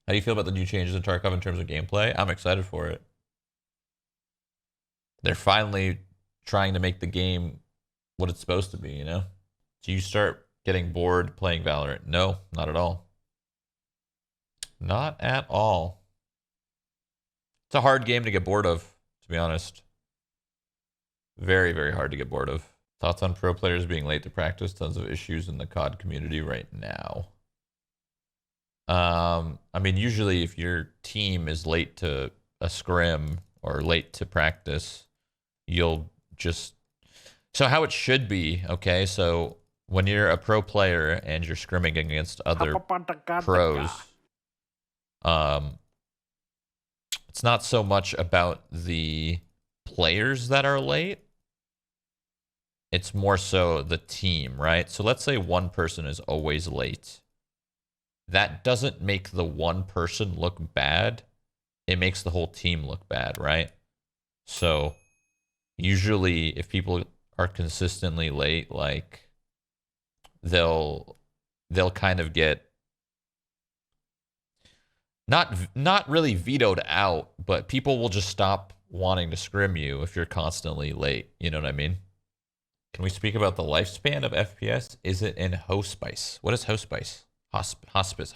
How do you feel about the new changes in Tarkov in terms of gameplay? I'm excited for it. They're finally trying to make the game what it's supposed to be, you know? Do you start getting bored playing Valorant? No, not at all. Not at all. It's a hard game to get bored of, to be honest. Very, very hard to get bored of. Thoughts on pro players being late to practice? Tons of issues in the COD community right now. I mean, usually if your team is late to a scrim or late to practice, you'll just... So how it should be, okay? So when you're a pro player and you're scrimming against other pros, it's not so much about the players that are late. It's more so the team, right? So let's say one person is always late. That doesn't make the one person look bad. It makes the whole team look bad, right? So usually if people are consistently late, like they'll kind of get not really vetoed out, but people will just stop wanting to scrim you if you're constantly late. You know what I mean? Can we speak about the lifespan of FPS? Is it in hospice? What is hospice? Hospice, hospice,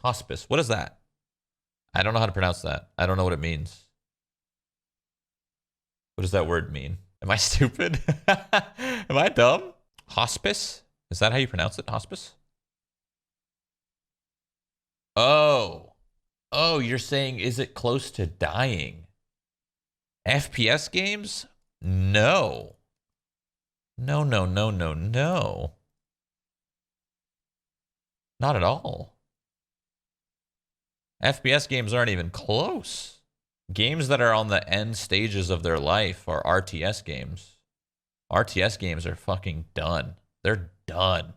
hospice. What is that? I don't know how to pronounce that. I don't know what it means. What does that word mean? Am I stupid? Am I dumb? Hospice? Is that how you pronounce it? Hospice? Oh. Oh, you're saying, is it close to dying? FPS games? No. No, no, no, no, no. Not at all. FPS games aren't even close. Games that are on the end stages of their life are RTS games. RTS games are fucking done. They're done.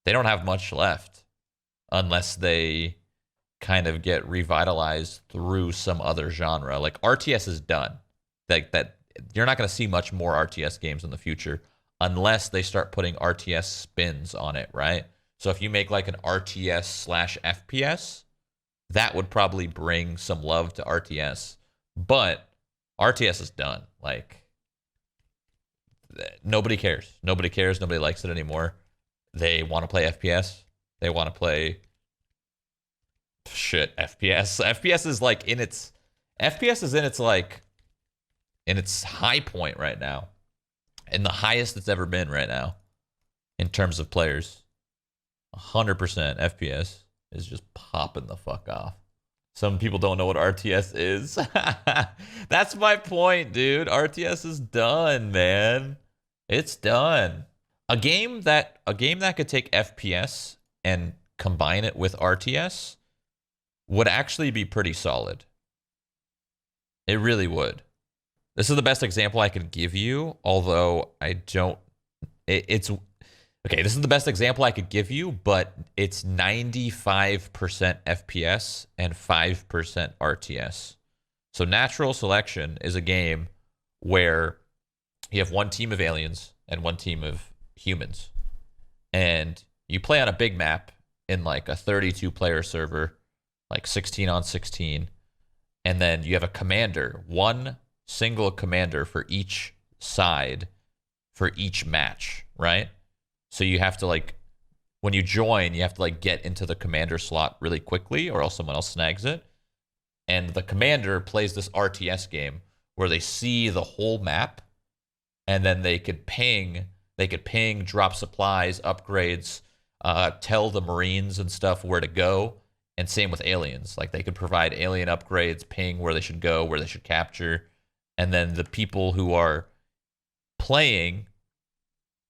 They don't have much left unless they kind of get revitalized through some other genre. Like RTS is done. That you're not going to see much more RTS games in the future unless they start putting RTS spins on it, right? So if you make like an RTS slash FPS, that would probably bring some love to RTS. But RTS is done. Like, nobody cares. Nobody cares. Nobody likes it anymore. They want to play FPS. They want to play shit FPS. FPS is like in its FPS is in its like in its high point right now. And the highest it's ever been right now in terms of players. 100% FPS is just popping the fuck off. Some people don't know what RTS is. That's my point, dude. RTS is done, man. It's done. A game that could take FPS and combine it with RTS would actually be pretty solid. It really would. This is the best example I could give you, although I don't... It's... Okay, this is the best example I could give you, but it's 95% FPS and 5% RTS. So Natural Selection is a game where you have one team of aliens and one team of humans. And you play on a big map in like a 32-player server, like 16 on 16. And then you have a commander, one single commander for each side for each match, right? So you have to like, when you join, you have to like get into the commander slot really quickly or else someone else snags it. And the commander plays this RTS game where they see the whole map and then they could ping, drop supplies, upgrades, tell the Marines and stuff where to go. And same with aliens. Like they could provide alien upgrades, ping where they should go, where they should capture. And then the people who are playing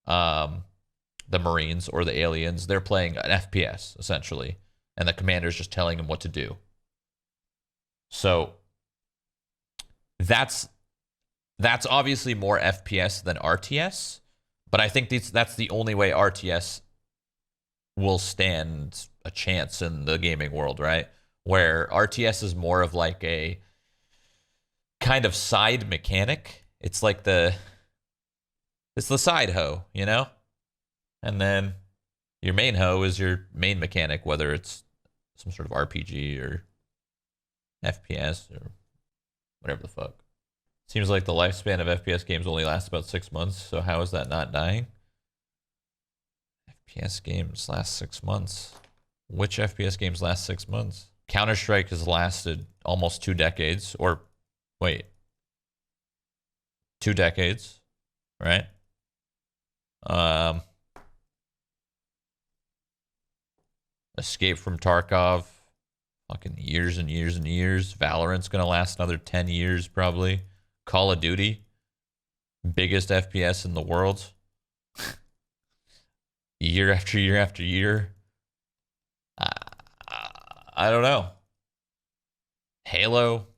the Marines or the aliens, they're playing an FPS, essentially. And the commander's just telling them what to do. So that's obviously more FPS than RTS. But I think that's the only way RTS will stand a chance in the gaming world, right? Where RTS is more of like a kind of side mechanic. It's like it's the side hoe, you know? And then Your main hoe is your main mechanic, whether it's some sort of RPG or FPS or whatever the fuck. Seems like the lifespan of FPS games only lasts about 6 months, so how is that not dying? FPS games last 6 months. Which FPS games last 6 months? Counter-Strike has lasted almost 2 decades, or wait, 2 decades, right? Escape from Tarkov, fucking years and years and years. Valorant's gonna last another 10 years probably. Call of Duty, biggest FPS in the world. Year after year after year. I don't know. Halo,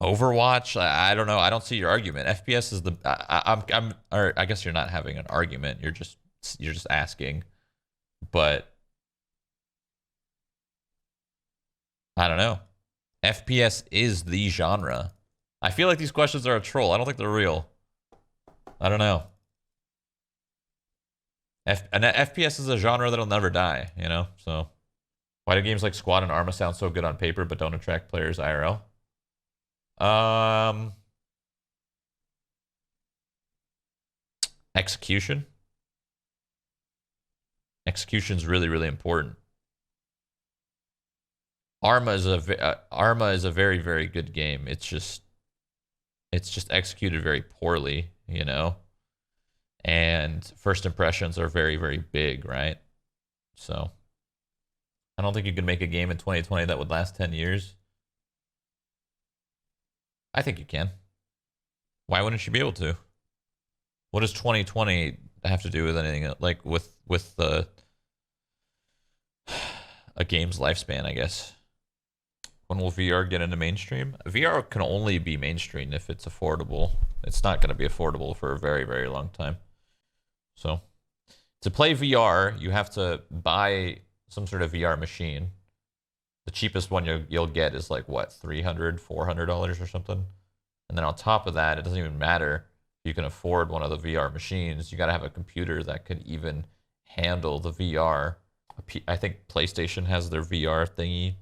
Overwatch. I don't know. I don't see your argument. FPS is the. Or I guess you're not having an argument. You're just asking. But I don't know. FPS is the genre. I feel like these questions are a troll. I don't think they're real. I don't know. An FPS is a genre that'll never die, you know? So why do games like Squad and Arma sound so good on paper but don't attract players IRL? Execution. Execution's really, really important. Arma is a very, very good game. It's just executed very poorly, you know? And first impressions are very, very big, right? So I don't think you can make a game in 2020 that would last 10 years. I think you can. Why wouldn't you be able to? What does 2020 have to do with anything? Like with the a game's lifespan, I guess. When will VR get into mainstream? VR can only be mainstream if it's affordable. It's not going to be affordable for a very, very long time. So to play VR, you have to buy some sort of VR machine. The cheapest one you'll get is like what, $300, $400 or something. And then on top of that, it doesn't even matter if you can afford one of the VR machines. You got to have a computer that could even handle the VR. I think PlayStation has their VR thingy.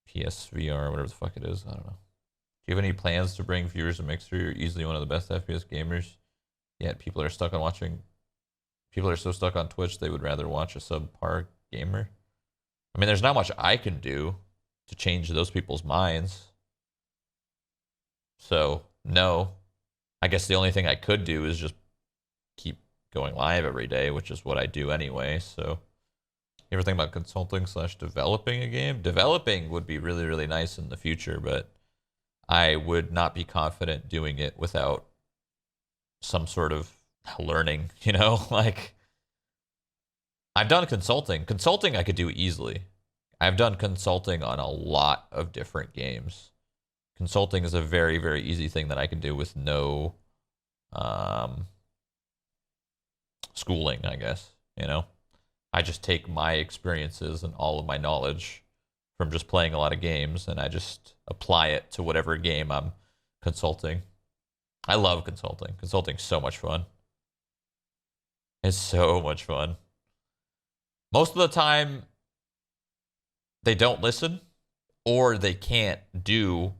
PSVR, whatever the fuck it is. I don't know. Do you have any plans to bring viewers to Mixer? You're easily one of the best FPS gamers. Yet people are stuck on watching. People are so stuck on Twitch they would rather watch a subpar gamer. I mean, there's not much I can do to change those people's minds. So no, I guess the only thing I could do is just keep going live every day, which is what I do anyway. So you ever think about consulting / developing a game? Developing would be really, really nice in the future, but I would not be confident doing it without some sort of learning, you know? Like, I've done consulting. Consulting I could do easily. I've done consulting on a lot of different games. Consulting is a very, very easy thing that I can do with no schooling, I guess, you know? I just take my experiences and all of my knowledge from just playing a lot of games and I just apply it to whatever game I'm consulting. I love consulting. Consulting's so much fun. It's so much fun. Most of the time, they don't listen or they can't do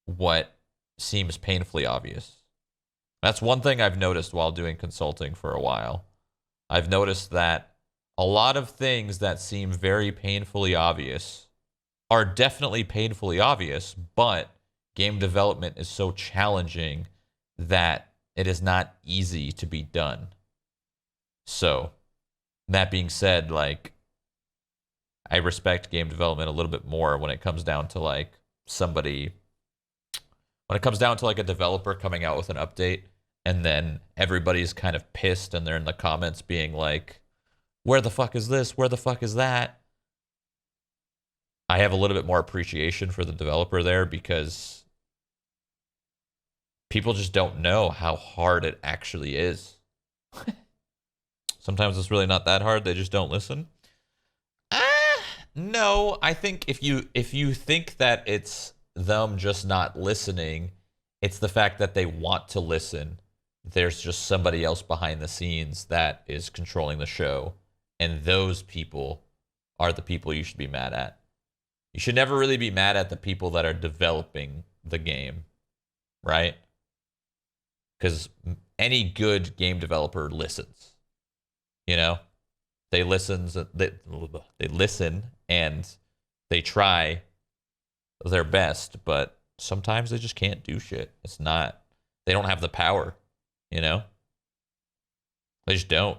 what seems painfully obvious. That's one thing I've noticed while doing consulting for a while. I've noticed that a lot of things that seem very painfully obvious are definitely painfully obvious, but game development is so challenging that it is not easy to be done. So, that being said, like, I respect game development a little bit more when it comes down to like when it comes down to like a developer coming out with an update and then everybody's kind of pissed and they're in the comments being like, where the fuck is this? Where the fuck is that? I have a little bit more appreciation for the developer there because people just don't know how hard it actually is. Sometimes it's really not that hard. They just don't listen. No, I think if you think that it's them just not listening, it's the fact that they want to listen there's just somebody else behind the scenes that is controlling the show. And those people are the people you should be mad at. You should never really be mad at the people that are developing the game, right? Because any good game developer listens. You know, they listen and they try their best, but sometimes they just can't do shit. It's not, they don't have the power, you know? They just don't.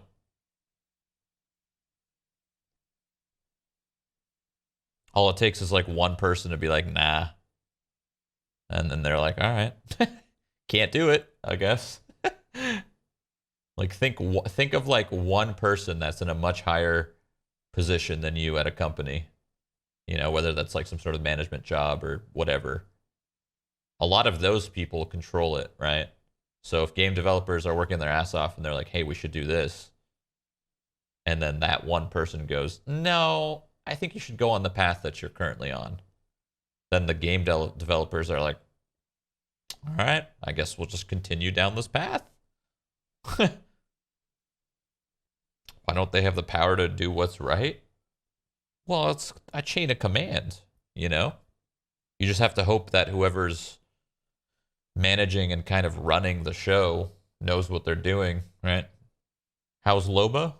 All it takes is like one person to be like, nah. And then they're like, all right, can't do it, I guess. Like think of like one person that's in a much higher position than you at a company. You know, whether that's like some sort of management job or whatever. A lot of those people control it, right? So if game developers are working their ass off and they're like, hey, we should do this. And then that one person goes, no, I think you should go on the path that you're currently on. Then the game developers are like, all right, I guess we'll just continue down this path. Why don't they have the power to do what's right? Well, it's a chain of command, you know? You just have to hope that whoever's managing and kind of running the show knows what they're doing, right? How's Loba?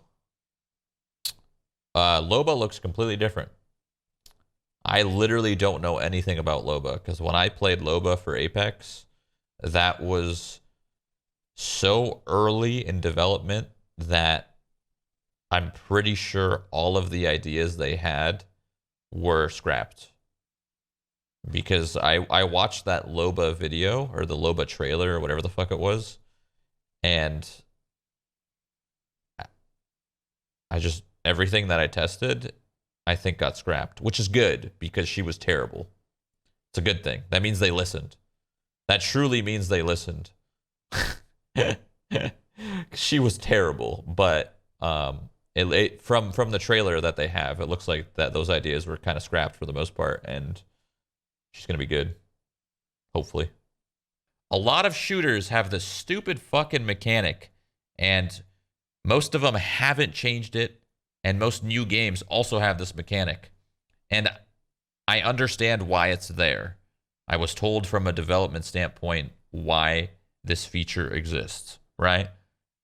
Loba looks completely different. I literally don't know anything about Loba because when I played Loba for Apex, that was so early in development that I'm pretty sure all of the ideas they had were scrapped. Because I watched that Loba video or the Loba trailer or whatever the fuck it was, and I just, everything that I tested, I think got scrapped, which is good because she was terrible. It's a good thing. That means they listened. That truly means they listened. She was terrible, but from the trailer that they have, it looks like that those ideas were kind of scrapped for the most part, and she's gonna be good, hopefully. A lot of shooters have this stupid fucking mechanic, and most of them haven't changed it, and most new games also have this mechanic. And I understand why it's there. I was told from a development standpoint why this feature exists, right?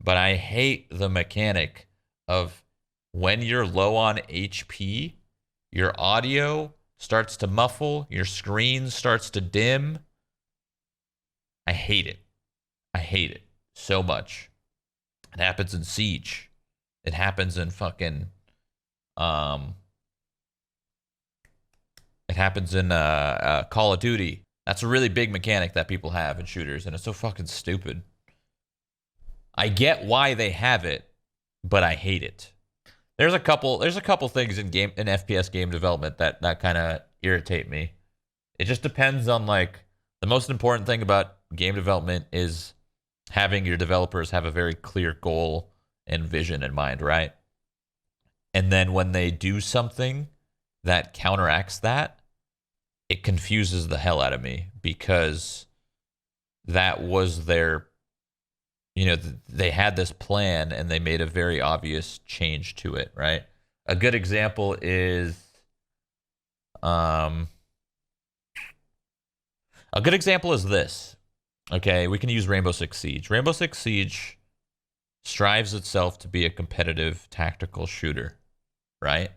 But I hate the mechanic of when you're low on HP, your audio starts to muffle, your screen starts to dim. I hate it. I hate it so much. It happens in Siege. It happens in fucking it happens in Call of Duty. That's a really big mechanic that people have in shooters, and it's so fucking stupid. I get why they have it, but I hate it. There's a couple things in FPS game development that kind of irritate me. It just depends on, like, the most important thing about game development is having your developers have a very clear goal and vision in mind, right? And then when they do something that counteracts that, it confuses the hell out of me because that was their, you know, they had this plan and they made a very obvious change to it, right? A good example is this. Okay, we can use Rainbow Six Siege. Rainbow Six Siege strives itself to be a competitive tactical shooter, right?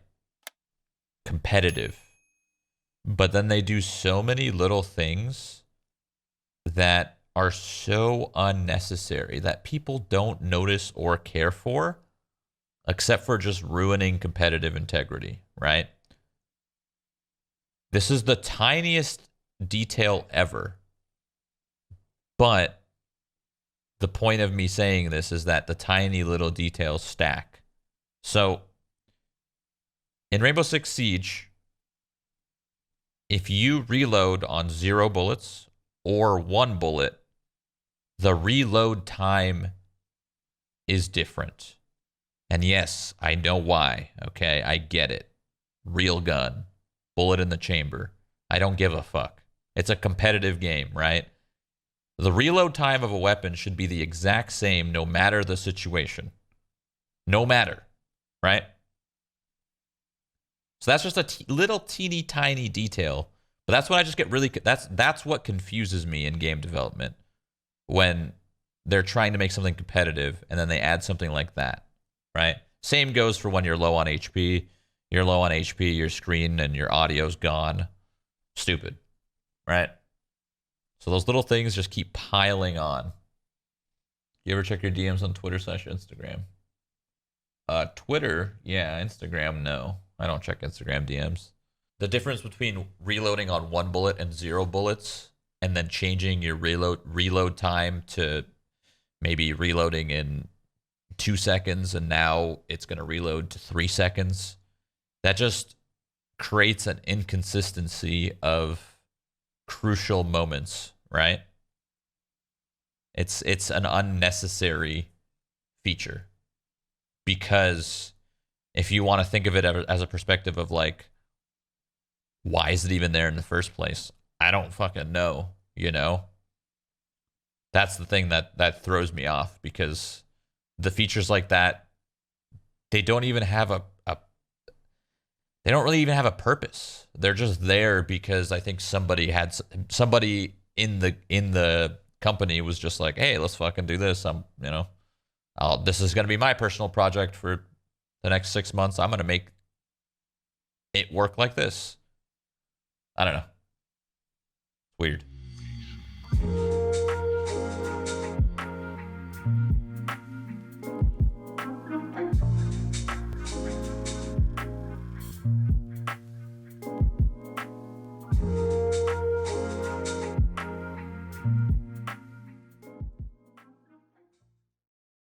Competitive. But then they do so many little things that are so unnecessary that people don't notice or care for, except for just ruining competitive integrity, right? This is the tiniest detail ever. But the point of me saying this is that the tiny little details stack. So in Rainbow Six Siege, if you reload on 0 bullets or 1 bullet, the reload time is different. And yes, I know why. Okay, I get it. Real gun, bullet in the chamber. I don't give a fuck. It's a competitive game, right? The reload time of a weapon should be the exact same no matter the situation. No matter, right? So that's just a little teeny tiny detail. But that's what I just get really... That's what confuses me in game development. When they're trying to make something competitive and then they add something like that, right? Same goes for when you're low on HP. You're low on HP, your screen and your audio's gone. Stupid, right? So those little things just keep piling on. You ever check your DMs on Twitter / Instagram? Twitter, yeah. Instagram, no. I don't check Instagram DMs. The difference between reloading on 1 bullet and 0 bullets, and then changing your reload time to maybe reloading in 2 seconds, and now it's going to reload to 3 seconds. That just creates an inconsistency of crucial moments, right? It's an unnecessary feature, because if you want to think of it as a perspective of like, why is it even there in the first place? I don't fucking know, you know? That's the thing that throws me off, because the features like that, they don't even have they don't really even have a purpose. They're just there because I think somebody in the company was just like, hey, let's fucking do this. This is going to be my personal project for the next 6 months. I'm going to make it work like this. I don't know. Weird.